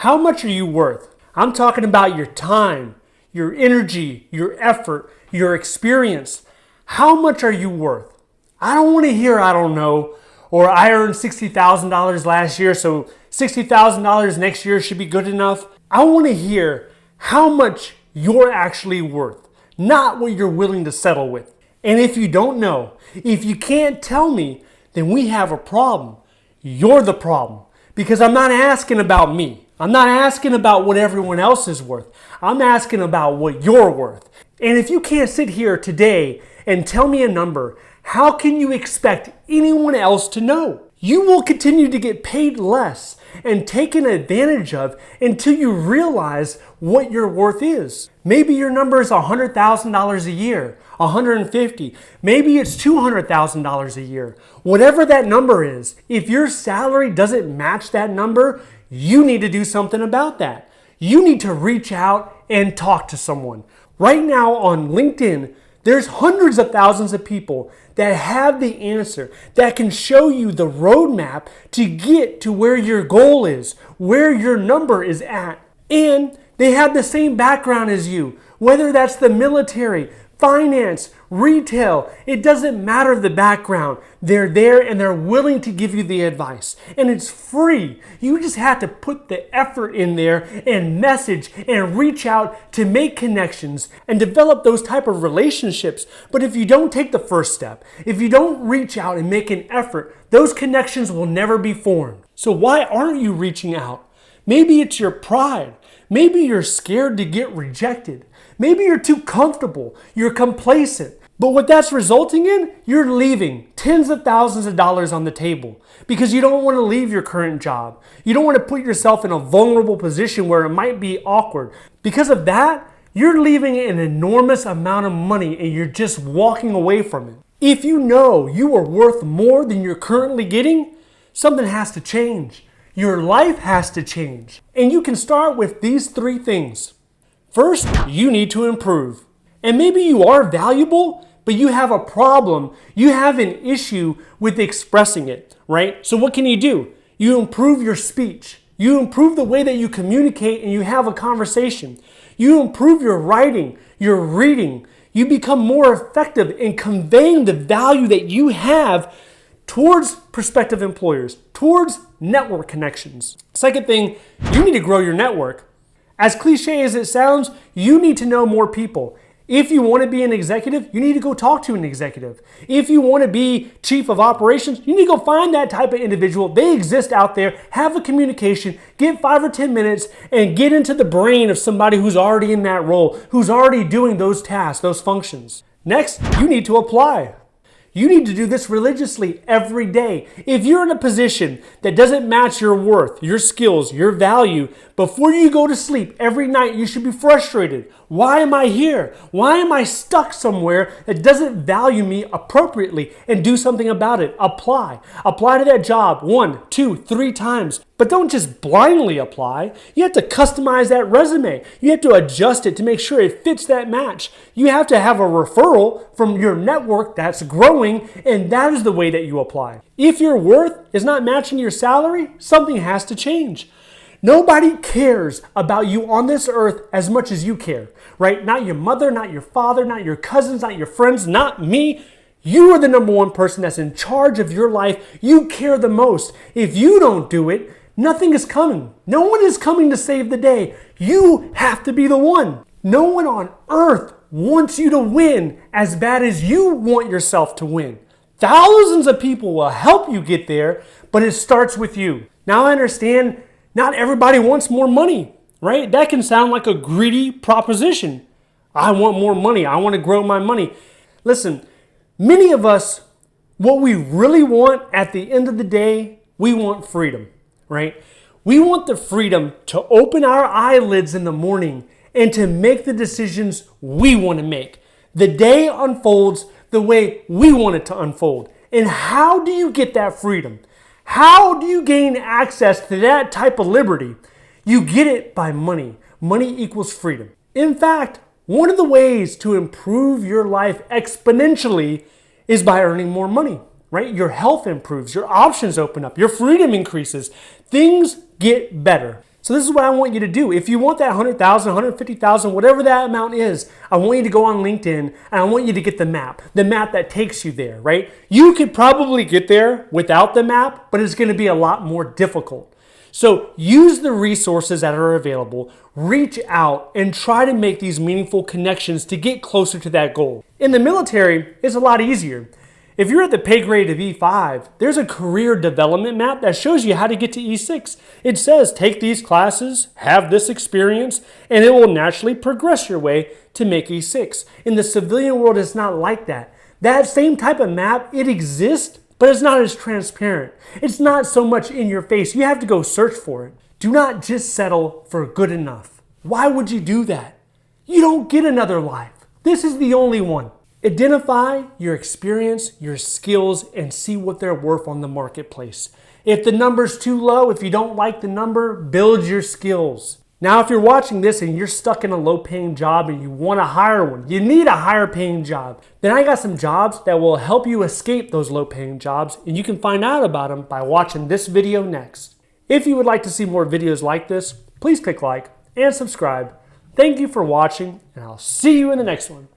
How much are you worth? I'm talking about your time, your energy, your effort, your experience. How much are you worth? I don't want to hear I don't know, or I earned $60,000 last year, so $60,000 next year should be good enough. I want to hear how much you're actually worth, not what you're willing to settle with. And if you don't know, if you can't tell me, then we have a problem. You're the problem. Because I'm not asking about me. I'm not asking about what everyone else is worth. I'm asking about what you're worth. And if you can't sit here today and tell me a number, how can you expect anyone else to know? You will continue to get paid less and taken advantage of until you realize what your worth is. Maybe your number is $100,000 a year, $150,000. Maybe it's $200,000 a year. Whatever that number is, if your salary doesn't match that number, you need to do something about that. You need to reach out and talk to someone. Right now on LinkedIn, there's hundreds of thousands of people that have the answer, that can show you the roadmap to get to where your goal is, where your number is at. And they have the same background as you, whether that's the military, finance, retail, it doesn't matter the background. They're there and they're willing to give you the advice. And it's free. You just have to put the effort in there and message and reach out to make connections and develop those type of relationships. But if you don't take the first step, if you don't reach out and make an effort, those connections will never be formed. So why aren't you reaching out? Maybe it's your pride. Maybe you're scared to get rejected. Maybe you're too comfortable. You're complacent. But what that's resulting in, you're leaving tens of thousands of dollars on the table because you don't want to leave your current job. You don't want to put yourself in a vulnerable position where it might be awkward. Because of that, you're leaving an enormous amount of money and you're just walking away from it. If you know you are worth more than you're currently getting, something has to change. Your life has to change. And you can start with these three things. First, you need to improve. And maybe you are valuable, but you have a problem. You have an issue with expressing it, right? So what can you do? You improve your speech. You improve the way that you communicate and you have a conversation. You improve your writing, your reading. You become more effective in conveying the value that you have towards prospective employers, towards network connections. Second thing, you need to grow your network. As cliche as it sounds, you need to know more people. If you want to be an executive, you need to go talk to an executive. If you want to be chief of operations, you need to go find that type of individual. They exist out there. Have a communication, get 5 or 10 minutes, and get into the brain of somebody who's already in that role, who's already doing those tasks, those functions. Next, you need to apply. You need to do this religiously every day. If you're in a position that doesn't match your worth, your skills, your value, before you go to sleep every night, you should be frustrated. Why am I here? Why am I stuck somewhere that doesn't value me appropriately? And do something about it. Apply. Apply to that job 1, 2, 3 times. But don't just blindly apply. You have to customize that resume. You have to adjust it to make sure it fits that match. You have to have a referral from your network that's growing, and that is the way that you apply. If your worth is not matching your salary, something has to change. Nobody cares about you on this earth as much as you care, right? Not your mother, not your father, not your cousins, not your friends, not me. You are the number one person that's in charge of your life. You care the most. If you don't do it, nothing is coming. No one is coming to save the day. You have to be the one. No one on earth wants you to win as bad as you want yourself to win. Thousands of people will help you get there, but it starts with you. Now I understand not everybody wants more money, right? That can sound like a greedy proposition. I want more money. I want to grow my money. Listen, many of us, what we really want at the end of the day, we want freedom, right? We want the freedom to open our eyelids in the morning and to make the decisions we want to make. The day unfolds the way we want it to unfold. And how do you get that freedom? How do you gain access to that type of liberty? You get it by money. Money equals freedom. In fact, one of the ways to improve your life exponentially is by earning more money, right? Your health improves, your options open up, your freedom increases, things get better. So this is what I want you to do. If you want that 100,000, 150,000, whatever that amount is, I want you to go on LinkedIn and I want you to get the map that takes you there, right? You could probably get there without the map, but it's going to be a lot more difficult. So use the resources that are available, reach out, and try to make these meaningful connections to get closer to that goal. In the military, it's a lot easier. If you're at the pay grade of E5, there's a career development map that shows you how to get to E6. It says take these classes, have this experience, and it will naturally progress your way to make E6. In the civilian world, it's not like that. That same type of map, it exists, but it's not as transparent. It's not so much in your face. You have to go search for it. Do not just settle for good enough. Why would you do that? You don't get another life. This is the only one. Identify your experience, your skills, and see what they're worth on the marketplace. If the number's too low, if you don't like the number, build your skills. Now, if you're watching this and you're stuck in a low-paying job and you want to hire one, you need a higher-paying job, then I got some jobs that will help you escape those low-paying jobs, and you can find out about them by watching this video next. If you would like to see more videos like this, please click like and subscribe. Thank you for watching, and I'll see you in the next one.